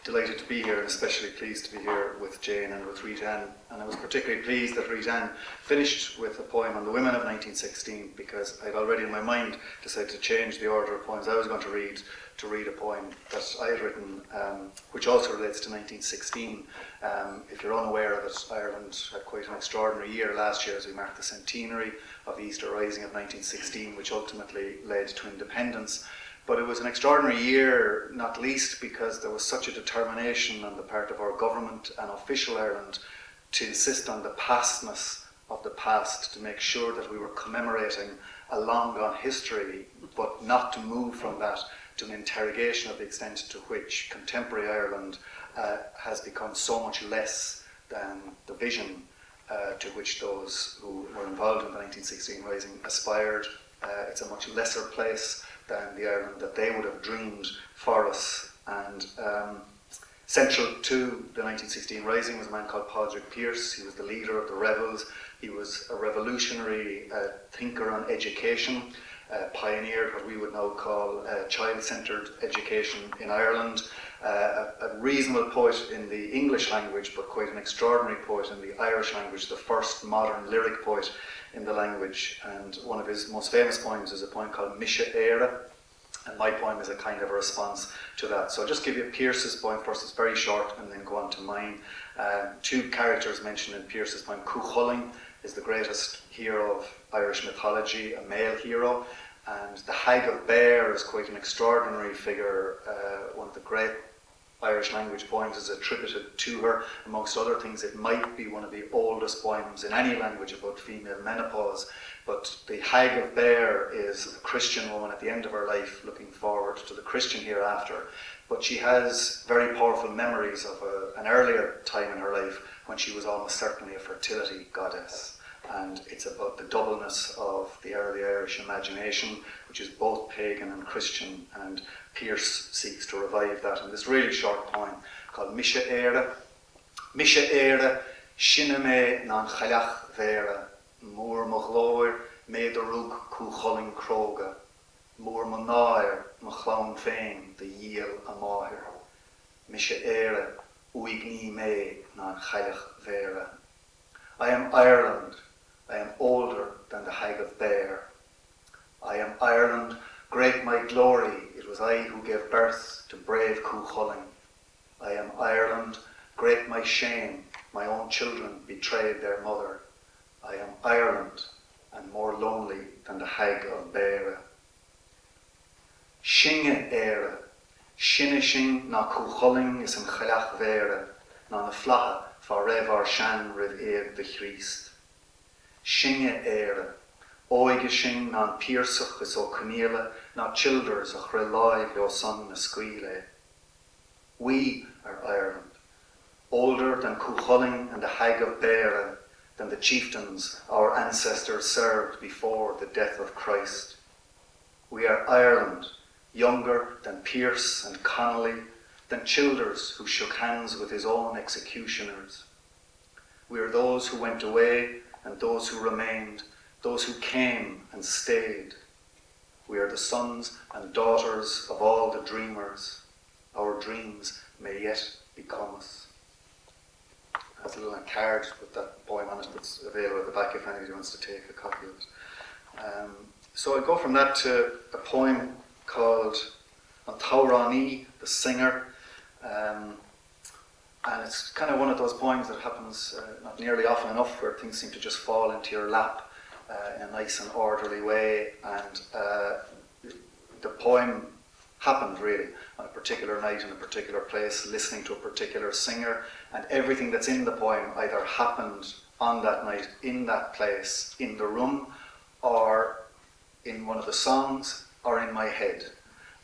Delighted to be here, and especially pleased to be here with Jane and with Rita-Ann. And I was particularly pleased that Rita-Ann finished with a poem on the women of 1916, because I'd already in my mind decided to change the order of poems I was going to read a poem that I had written, which also relates to 1916. If you're unaware of it, Ireland had quite an extraordinary year last year as we marked the centenary of the Easter Rising of 1916, which ultimately led to independence. But it was an extraordinary year, not least because there was such a determination on the part of our government and official Ireland to insist on the pastness of the past, to make sure that we were commemorating a long gone history, but not to move from that to an interrogation of the extent to which contemporary Ireland has become so much less than the vision to which those who were involved in the 1916 Rising aspired. It's a much lesser place than the Ireland that they would have dreamed for us. And central to the 1916 Rising was a man called Robertson-Pearce. He was the leader of the rebels. He was a revolutionary thinker on education, pioneered what we would now call child-centred education in Ireland, a reasonable poet in the English language, but quite an extraordinary poet in the Irish language, the first modern lyric poet in the language. And one of his most famous poems is a poem called hAthghabhála, and my poem is a kind of a response to that. So I'll just give you Pearce's poem first. It's very short, and then go on to mine. Two characters mentioned in Pearce's poem. Cuchulainn is the greatest hero of Irish mythology, a male hero, and the hAthghabhála is quite an extraordinary figure. One of the great Irish language poems is attributed to her. Amongst other things, it might be one of the oldest poems in any language about female menopause. But the hAthghabhála is a Christian woman at the end of her life looking forward to the Christian hereafter. But she has very powerful memories of an earlier time in her life when she was almost certainly a fertility goddess. And it's about the doubleness of the early Irish imagination, which is both pagan and Christian, and Pearce seeks to revive that in this really short poem called Misha'era. Misha'era, Shiname nan chalach vera, Moor Magloir, Mederug Cuchulainn Croga, Moor Manair, Machlaun Fain, the Yiel Amahir. Misha'era, Uigni me nan chalach vera. I am Ireland. I am older than the hAthghabhála. I am Ireland, great my glory, it was I who gave birth to brave Cuchulainn. I am Ireland, great my shame, my own children betrayed their mother. I am Ireland, and more lonely than the hAthghabhála. Shinge era, Shinishing na Cuchulainn is an chalach vera, na na flaha for Reabhar shan riv eag the Christ. Shinge era, oigishin nan Pearsach is o Caniela, na childers a chrelaiv your son na squile. We are Ireland, older than Cuchulainn and the hAthghabhála, than the chieftains our ancestors served before the death of Christ. We are Ireland, younger than Pearce and Connolly, than Childers who shook hands with his own executioners. We are those who went away and those who remained, those who came and stayed. We are the sons and daughters of all the dreamers. Our dreams may yet become us. There's a little card with that poem on it that's available at the back if anybody wants to take a copy of it. So I go from that to a poem called An Duanaire, the Singer. And it's kind of one of those poems that happens not nearly often enough, where things seem to just fall into your lap in a nice and orderly way. And the poem happened really on a particular night in a particular place, listening to a particular singer, and everything that's in the poem either happened on that night, in that place, in the room, or in one of the songs, or in my head.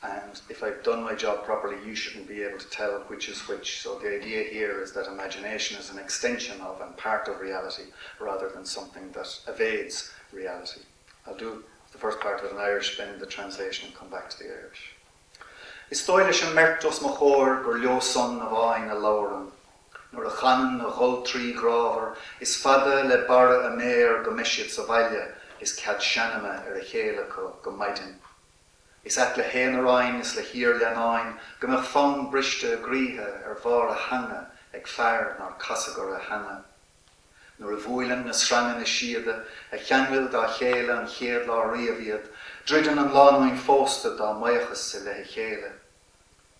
And if I've done my job properly, you shouldn't be able to tell which is which. So the idea here is that imagination is an extension of and part of reality, rather than something that evades reality. I'll do the first part of it in Irish, then the translation, and come back to the Irish. Is stoilish an mertos machor gur leo son of ain a lauren, nor a chanan a hol tree graver, is fada le bara a mare go meshit sa valia, is cad shanama a chéla go maidin. Is at le héanaráin is le hir leanáin, gymach fan briste gríthe bhar a hanga, ag fear nar casagur a hanga. Nor a bhuilen na srangan na siade, a cheanghil da chéile an chéad lá riamhiad, dridan an lánain fósta da maiachas sa le chéile.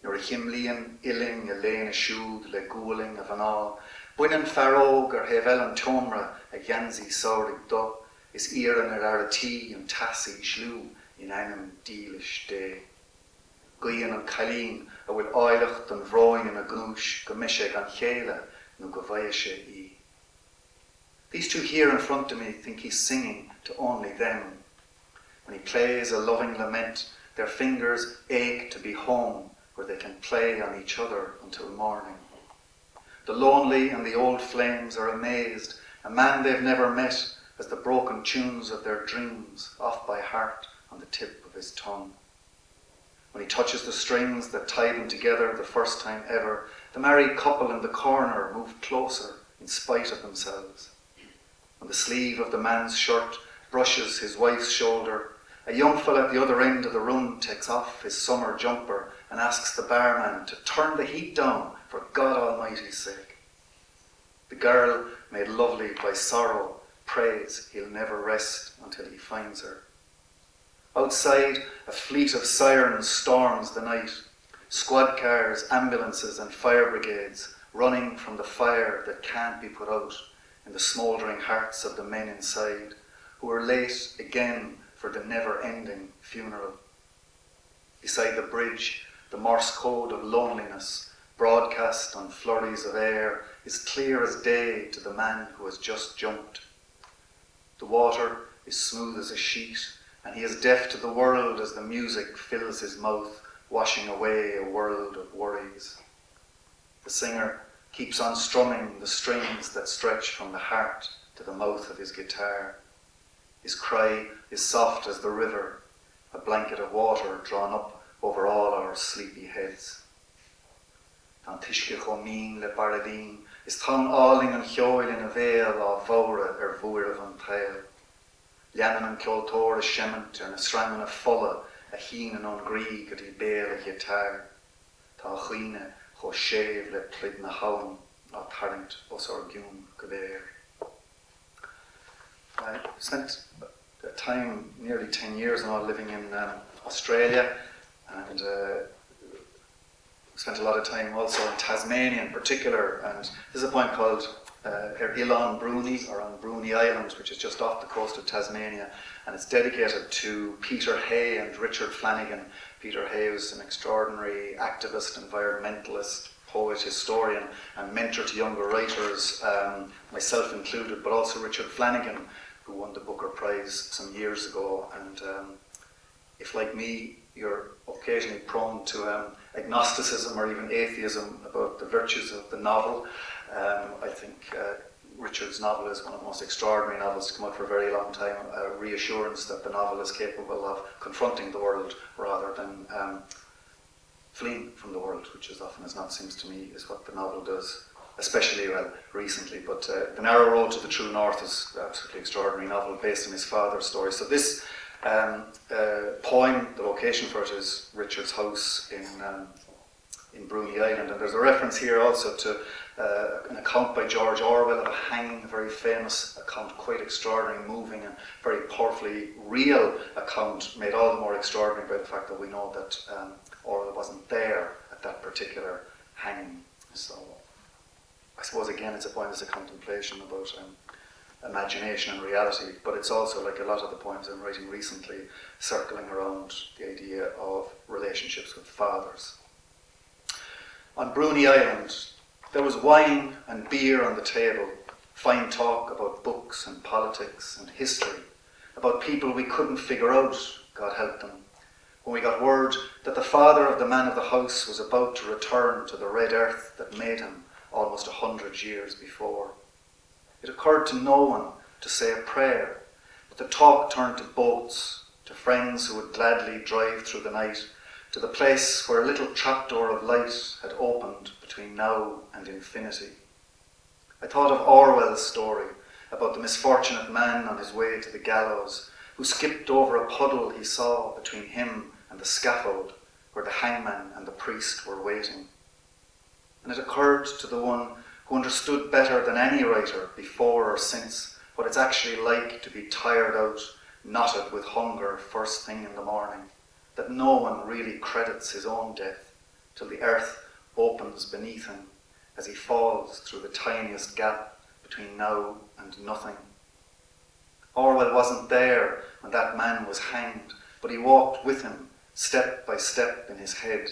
Nor a chimlíon iling a léana siúd le gúling a bhaná, buinan fearóg hevel an tomra a ghansaí sáirigh do, is íran ar aratí an tasí slú in einem dílis dé. Guian an cailín a bhfuil áilecht an bhráin in a gnúis go miseag an chéile nó go bhaise í. These two here in front of me think he's singing to only them. When he plays a loving lament, their fingers ache to be home where they can play on each other until morning. The lonely and the old flames are amazed, a man they've never met as the broken tunes of their dreams off by heart on the tip of his tongue. When he touches the strings that tie them together the first time ever, the married couple in the corner move closer in spite of themselves. When the sleeve of the man's shirt brushes his wife's shoulder, a young fella at the other end of the room takes off his summer jumper and asks the barman to turn the heat down for God Almighty's sake. The girl, made lovely by sorrow, prays he'll never rest until he finds her. Outside, a fleet of sirens storms the night. Squad cars, ambulances and fire brigades running from the fire that can't be put out in the smouldering hearts of the men inside, who are late again for the never-ending funeral. Beside the bridge, the Morse code of loneliness, broadcast on flurries of air, is clear as day to the man who has just jumped. The water is smooth as a sheet, and he is deaf to the world as the music fills his mouth, washing away a world of worries. The singer keeps on strumming the strings that stretch from the heart to the mouth of his guitar. His cry is soft as the river, a blanket of water drawn up over all our sleepy heads. An tuisce chomín le baradín, is tán áling an cheoil in a bhéal á bhóra bhuair an tail. Leanan an ceoltóir a shemant ar na srangan a folla a hínan an grí go dtí béal a guitar. Tá chuoine cho séimh le plid na haun á tarint os ar giún go léir. I spent a time, nearly 10 years now, living in Australia, and spent a lot of time also in Tasmania in particular, and there's a point called Ilan Bruni, or on Bruni Island, which is just off the coast of Tasmania, and it's dedicated to Peter Hay and Richard Flanagan. Peter Hay was an extraordinary activist, environmentalist, poet, historian, and mentor to younger writers, myself included, but also Richard Flanagan, who won the Booker Prize some years ago. And if, like me, you're occasionally prone to agnosticism or even atheism about the virtues of the novel, I think Richard's novel is one of the most extraordinary novels to come out for a very long time, a reassurance that the novel is capable of confronting the world rather than fleeing from the world, which as often as not seems to me is what the novel does, especially recently. But The Narrow Road to the True North is an absolutely extraordinary novel based on his father's story. So this poem, the location for it is Richard's house in Bruni Island, and there's a reference here also to an account by George Orwell of a hanging, a very famous account, quite extraordinary, moving and very powerfully real account, made all the more extraordinary by the fact that we know that Orwell wasn't there at that particular hanging. So I suppose again it's a poem, it's a contemplation about imagination and reality, but it's also, like a lot of the poems I'm writing recently, circling around the idea of relationships with fathers. On Bruni Island, there was wine and beer on the table, fine talk about books and politics and history, about people we couldn't figure out, God help them, when we got word that the father of the man of the house was about to return to the red earth that made him almost 100 years before. It occurred to no one to say a prayer, but the talk turned to boats, to friends who would gladly drive through the night, to the place where a little trapdoor of light had opened between now and infinity. I thought of Orwell's story about the misfortunate man on his way to the gallows, who skipped over a puddle he saw between him and the scaffold where the hangman and the priest were waiting. And it occurred to the one who understood better than any writer before or since what it's actually like to be tired out, knotted with hunger first thing in the morning, that no one really credits his own death till the earth opens beneath him as he falls through the tiniest gap between now and nothing. Orwell wasn't there when that man was hanged, but he walked with him, step by step in his head,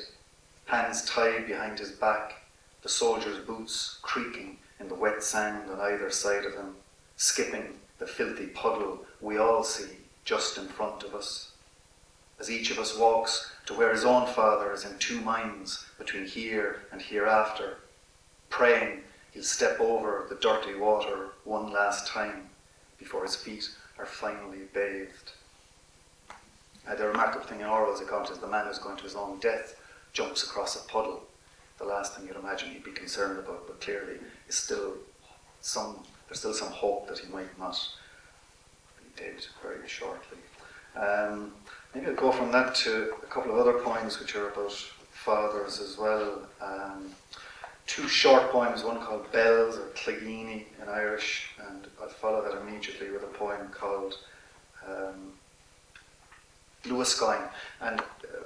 hands tied behind his back, the soldier's boots creaking in the wet sand on either side of him, skipping the filthy puddle we all see just in front of us. As each of us walks to where his own father is in two minds between here and hereafter, praying he'll step over the dirty water one last time before his feet are finally bathed. The remarkable thing in Orwell's account is the man who's going to his own death jumps across a puddle. The last thing you'd imagine he'd be concerned about, but clearly there's still some hope that he might not be dead very shortly. Maybe I'll go from that to a couple of other poems which are about fathers as well. Two short poems, one called Bells, or Clegini in Irish, and I'll follow that immediately with a poem called Luascoin. And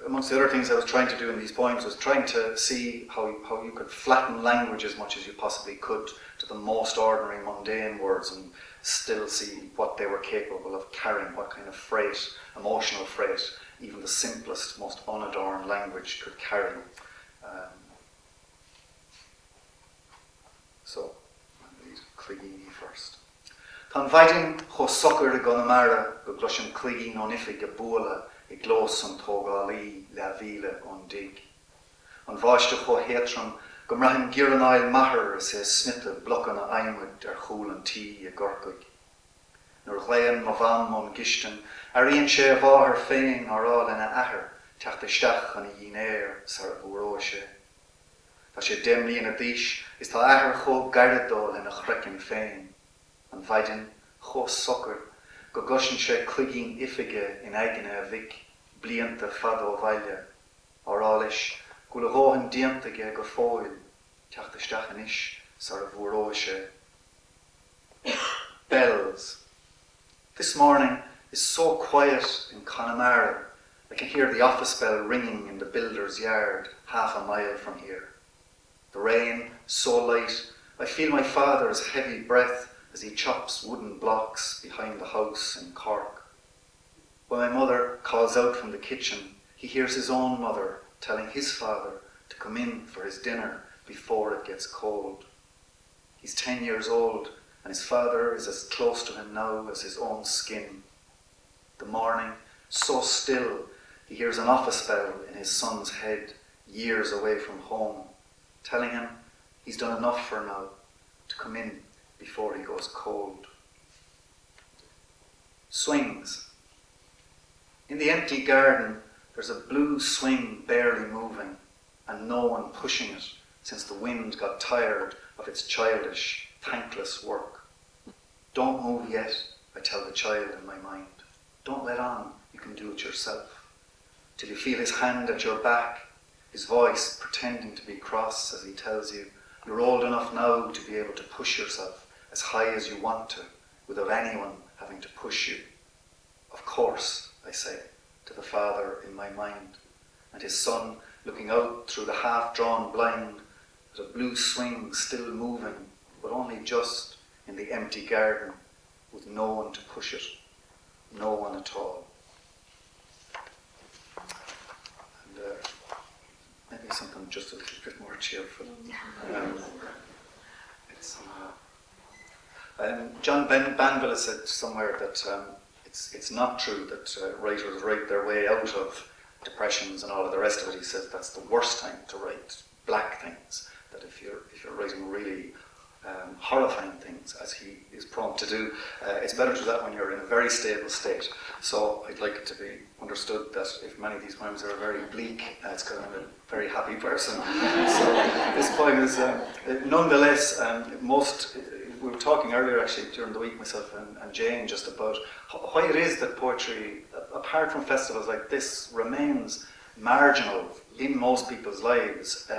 amongst the other things I was trying to do in these poems was trying to see how you could flatten language as much as you possibly could to the most ordinary, mundane words and still see what they were capable of carrying, what kind of freight, emotional freight, even the simplest, most unadorned language could carry. So, I'll read Clegini first. Tá bhaidin cho socar go na mara go gluisim Clegin on eschewed I glos an tógálaí Leabhar on dig. An bhaiste cho hétram go mrahim girannail mahar sé smite blochan a aimid chúl an tí a gorcuig. Nuair chléan ma bham on gistin, aríonn sé bháthar féin árál ina ahar teach isteach an Duanaire sar bhuaróise. Tá sé déimlíon a dhís is tá ahar cho gairidál ina chrecin féin. An bhaidin cho socar go goshin sé Clegin ifige in aigine a bhic blianta fadó bhaile árális go le róhan diantaige go fóil teach isteach an ish sar bhuaróise. Bells. This morning is so quiet in Connemara. I can hear the office bell ringing in the builder's yard half a mile from here. The rain, so light, I feel my father's heavy breath as he chops wooden blocks behind the house in Cork. When my mother calls out from the kitchen, he hears his own mother telling his father to come in for his dinner before it gets cold. He's 10 years old, and his father is as close to him now as his own skin. The morning, so still, he hears an office bell in his son's head, years away from home, telling him he's done enough for now, to come in before he goes cold. Swings. In the empty garden, there's a blue swing barely moving, and no one pushing it since the wind got tired of its childish, thankless work. Don't move yet, I tell the child in my mind. Don't let on, you can do it yourself. Till you feel his hand at your back, his voice pretending to be cross as he tells you, you're old enough now to be able to push yourself as high as you want to, without anyone having to push you. Of course, I say, to the father in my mind, and his son looking out through the half-drawn blind at a blue swing still moving, but only just in the empty garden, with no one to push it, no one at all. And maybe something just a little bit more cheerful. John Banville said somewhere that it's not true that writers write their way out of depressions and all of the rest of it. He says that's the worst time to write black things, that if you're writing really horrifying things, as he is prone to do, it's better to do that when you're in a very stable state. So I'd like it to be understood that if many of these poems are very bleak, it's because I'm a very happy person. So this poem is nonetheless we were talking earlier actually during the week, myself and Jane, just about why it is that poetry, apart from festivals like this, remains marginal in most people's lives,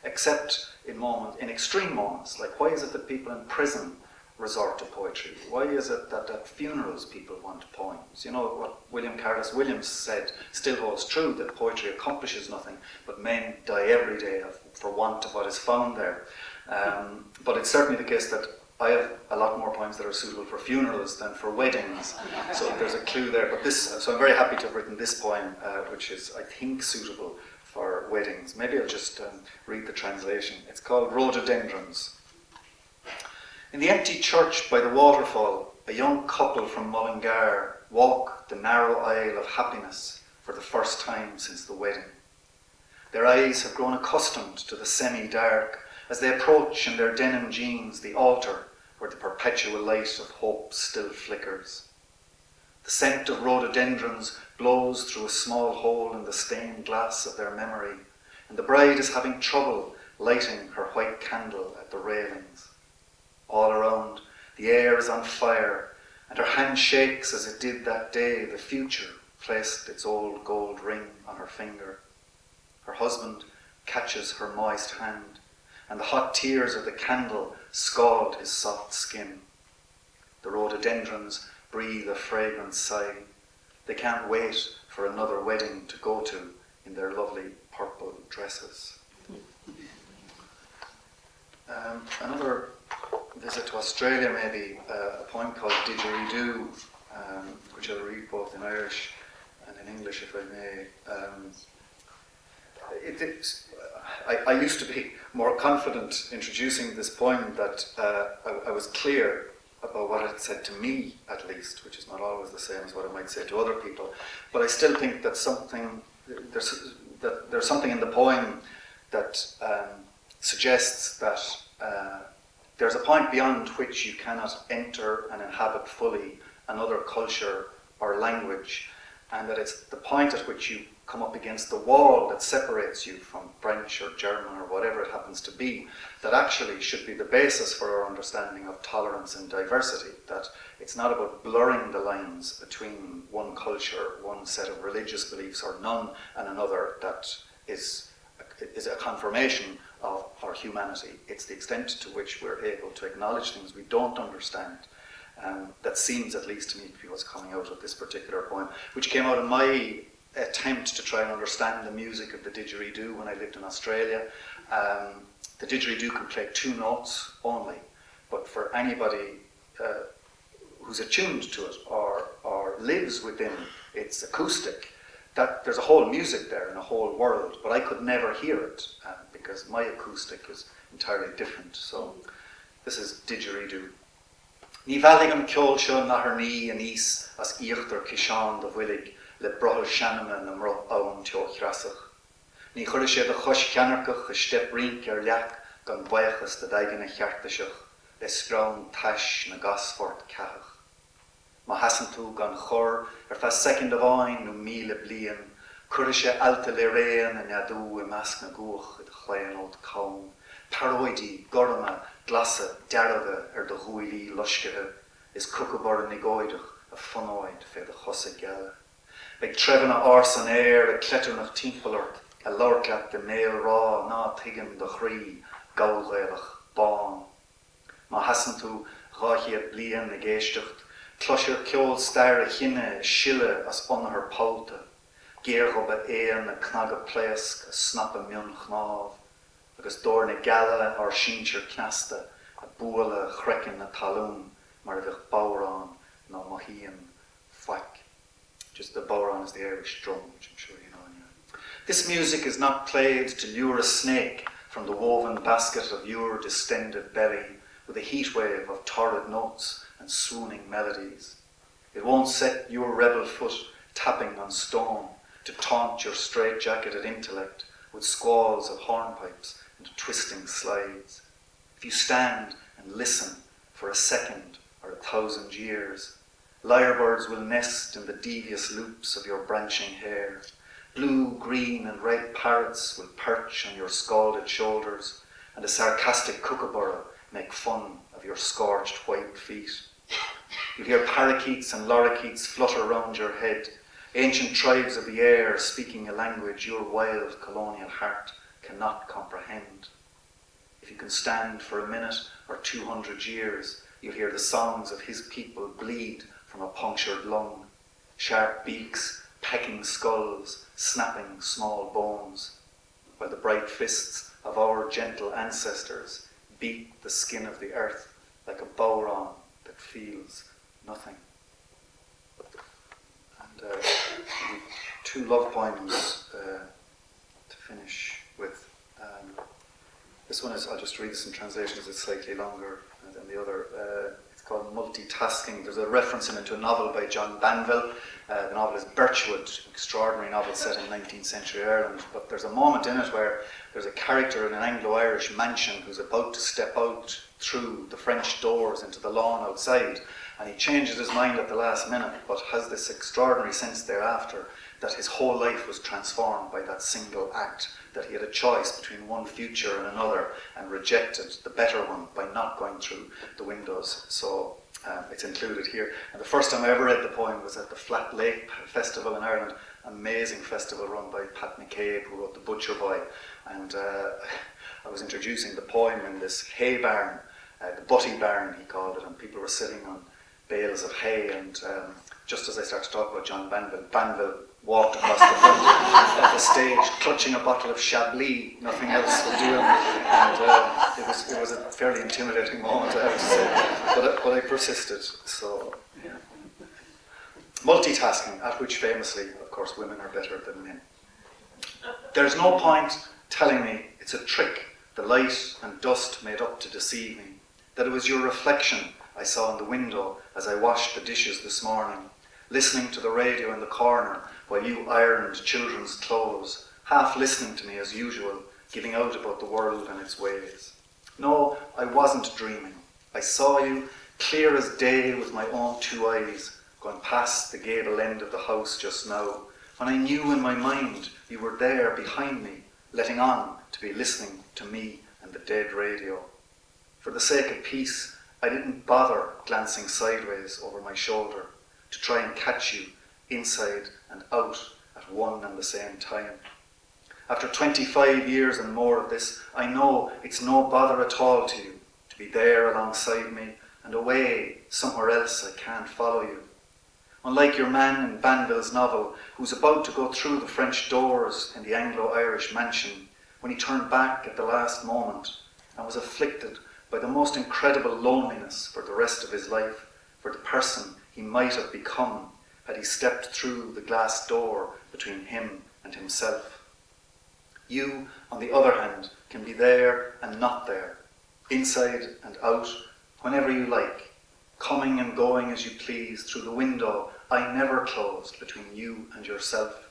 except in extreme moments. Like, why is it that people in prison resort to poetry? Why is it that at funerals people want poems? You know, what William Carlos Williams said still holds true, that poetry accomplishes nothing, but men die every day for want of what is found there. But it's certainly the case that I have a lot more poems that are suitable for funerals than for weddings, so there's a clue there. But so I'm very happy to have written this poem, which is, I think, suitable for weddings. Maybe I'll just read the translation. It's called Rhododendrons. In the empty church by the waterfall, a young couple from Mullingar walk the narrow aisle of happiness for the first time since the wedding. Their eyes have grown accustomed to the semi-dark as they approach in their denim jeans the altar where the perpetual light of hope still flickers. The scent of rhododendrons blows through a small hole in the stained glass of their memory, and the bride is having trouble lighting her white candle at the railings. All around, the air is on fire, and her hand shakes as it did that day the future placed its old gold ring on her finger. Her husband catches her moist hand, and the hot tears of the candle scald his soft skin. The rhododendrons breathe a fragrant sigh. They can't wait for another wedding to go to in their lovely purple dresses. Another visit to Australia, maybe, a poem called Didgeridoo, which I'll read both in Irish and in English, if I may. I used to be more confident introducing this poem that I was clear about what it said to me, at least, which is not always the same as what I might say to other people. But I still think that there's something in the poem that suggests that there's a point beyond which you cannot enter and inhabit fully another culture or language, and that it's the point at which you come up against the wall that separates you from French or German or whatever it happens to be, that actually should be the basis for our understanding of tolerance and diversity, that it's not about blurring the lines between one culture, one set of religious beliefs or none, and another that is a confirmation of our humanity. It's the extent to which we're able to acknowledge things we don't understand. That seems, at least to me, to be what's coming out of this particular poem, which came out of my attempt to try and understand the music of the didgeridoo when I lived in Australia. The didgeridoo can play 2 notes only, but for anybody who's attuned to it or lives within its acoustic, that there's a whole music there and a whole world, but I could never hear it because my acoustic is entirely different. So this is didgeridoo. Ní bhealligam ceolseo na haar ní an is as íochtar Kishan do bhuilig le brothel Shannon na mro own teo chrasach. Ní chuir sé de chos cheanarcach a step rink leach gan buachas de daigen a cheartaseach le scrawn tash na gasfort cach. Ma hasan tú gan chor fa second of ein no míle blian, chuir sé alta le réan a neadú I measc na guach a chléan old caun. Paroidi, gorma, glasa, daraga de huili lushkethe is cucabar nigoidach a funoid fe de chosa gala. Beg trevena ars an air a cleternach timpelort a lorclap de nail raw na tigan de chrí gaulghailach bán. Ma hasan tú ráchiad blian na géistecht closir ceol stair a chinne shille as on her pauta geargob a éan a knaga pleask a snap a mion chnav agus dor na gala or shincher knasta a búla chrekin na talún mar bheith báurán na mahian fwack. Just the báurán is the Irish drum, which I'm sure you know anyway. This music is not played to lure a snake from the woven basket of your distended belly with a heat wave of torrid notes and swooning melodies. It won't set your rebel foot tapping on stone to taunt your straight-jacketed intellect with squalls of hornpipes and twisting slides. If you stand and listen for a second or 1,000 years, lyrebirds will nest in the devious loops of your branching hair. Blue, green and red parrots will perch on your scalded shoulders, and a sarcastic kookaburra make fun of your scorched white feet. You'll hear parakeets and lorikeets flutter round your head, Ancient tribes of the air speaking a language your wild colonial heart cannot comprehend. If you can stand for a minute or 200 years, you'll hear the songs of his people bleed from a punctured lung, sharp beaks, pecking skulls, snapping small bones, while the bright fists of our gentle ancestors beat the skin of the earth like a bowron that feels nothing. And two love poems to finish with. This one is, I'll just read this in translation because it's slightly longer than the other. It's called Multitasking. There's a reference in it to a novel by John Banville. The novel is Birchwood, an extraordinary novel set in 19th century Ireland. But there's a moment in it where there's a character in an Anglo-Irish mansion who's about to step out through the French doors into the lawn outside. And he changes his mind at the last minute, but has this extraordinary sense thereafter that his whole life was transformed by that single act, that he had a choice between one future and another, and rejected the better one by not going through the windows. So it's included here. And the first time I ever read the poem was at the Flat Lake Festival in Ireland, amazing festival run by Pat McCabe, who wrote The Butcher Boy. And I was introducing the poem in this hay barn, the Butty barn he called it, and people were sitting on bales of hay, and just as I started to talk about John Banville walked across the front of the stage, clutching a bottle of Chablis. Nothing else would do him, and it was a fairly intimidating moment, I have to say. But I persisted. So, yeah. Multitasking, at which famously, of course, women are better than men. There's no point telling me it's a trick the light and dust made up to deceive me, that it was your reflection I saw in the window as I washed the dishes this morning, listening to the radio in the corner while you ironed children's clothes, half listening to me as usual, giving out about the world and its ways. No, I wasn't dreaming. I saw you clear as day with my own two eyes, going past the gable end of the house just now, when I knew in my mind you were there behind me, letting on to be listening to me and the dead radio. For the sake of peace, I didn't bother glancing sideways over my shoulder to try and catch you inside and out at one and the same time. After 25 years and more of this, I know it's no bother at all to you to be there alongside me and away somewhere else I can't follow you. Unlike your man in Banville's novel, who's about to go through the French doors in the Anglo-Irish mansion, when he turned back at the last moment and was afflicted by the most incredible loneliness for the rest of his life, for the person he might have become had he stepped through the glass door between him and himself. You, on the other hand, can be there and not there, inside and out, whenever you like, coming and going as you please through the window I never closed between you and yourself,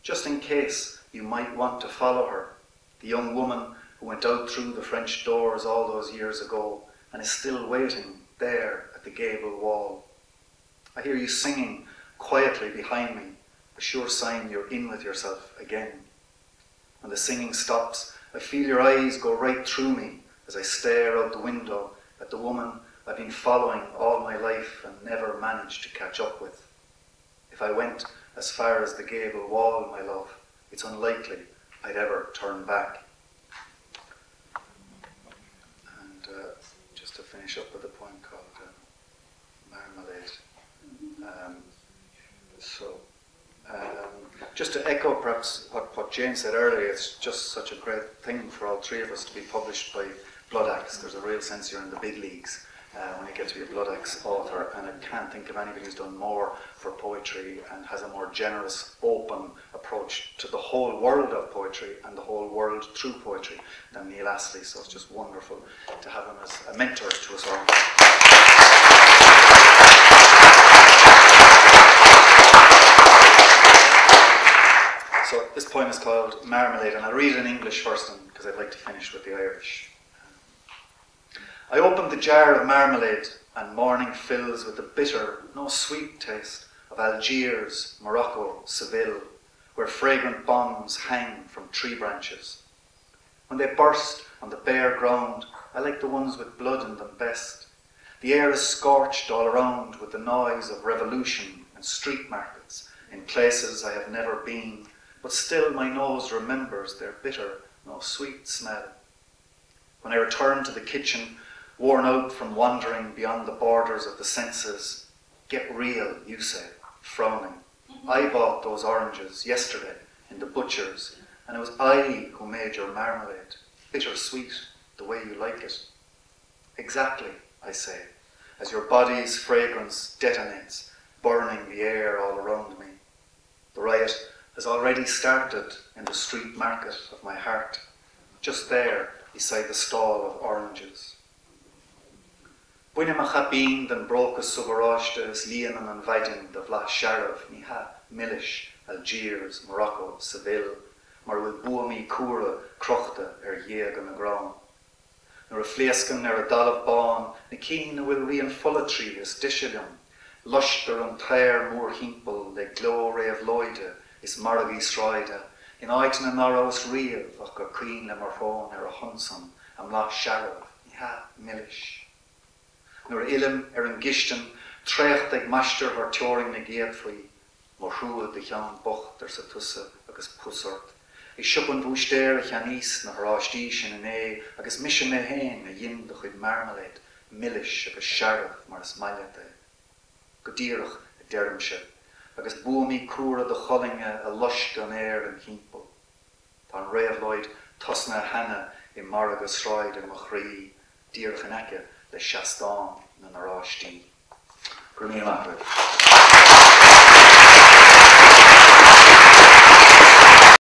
just in case you might want to follow her, the young woman who went out through the French doors all those years ago and is still waiting there at the gable wall. I hear you singing quietly behind me, a sure sign you're in with yourself again. When the singing stops, I feel your eyes go right through me as I stare out the window at the woman I've been following all my life and never managed to catch up with. If I went as far as the gable wall, my love, it's unlikely I'd ever turn back. Just to finish up with a poem called Marmalade. Just to echo perhaps what Jane said earlier, it's just such a great thing for all three of us to be published by Bloodaxe. There's a real sense you're in the big leagues when you get to be a Bloodaxe author, and I can't think of anybody who's done more for poetry and has a more generous, open approach to the whole world of poetry and the whole world through poetry than Neil Astley. So it's just wonderful to have him as a mentor to us all. So this poem is called Marmalade, and I'll read it in English first because I'd like to finish with the Irish. I opened the jar of marmalade, and morning fills with the bitter, no sweet taste of Algiers, Morocco, Seville, where fragrant bombs hang from tree branches. When they burst on the bare ground, I like the ones with blood in them best. The air is scorched all around with the noise of revolution and street markets, in places I have never been, but still my nose remembers their bitter, no sweet smell. When I return to the kitchen, worn out from wandering beyond the borders of the senses, "Get real," you say, frowning. "I bought those oranges yesterday in the butcher's, and it was I who made your marmalade, bitter-sweet, the way you like it." "Exactly," I say, as your body's fragrance detonates, burning the air all around me. The riot has already started in the street market of my heart, just there beside the stall of oranges. Buine ma chabín den brochus subaráiste is líanan an bhaidin de bhla Sharaf, ní ha Milish, Algiers, Morocco, Seville, mar bhfuil buamí cúra crochta dhéag an na grán. Nuair a phléascan ar a dalamh bán, na cín na bhfuil rian follatrí is disilium, lushtar an tréir mór hímpel le gló réamh loide is maragí sráide, in áitin an arás riamh ach gur cín le mar fón ar a hunsan am lá Sharaf, ní ha Milish. Nuair ilim an gistin, trécht ag maistear ar teoring na géad faoi, mar hrúad de cheann bocht ar sa tusa agus pusort. I siupan bhústéir a cheanís na hráistí sin in é, agus mission mé héin a dhin de chuid marmalade, Milish agus Sharaf mar is maileate. Go díirech a deirmse, agus buamí cúra de cholinge a lush gan air an hímpel. Tá an réamhlóid tosna hana I mar agus sráid an machrí, díirech an ece le seastán na naráistí. Gurmí amach.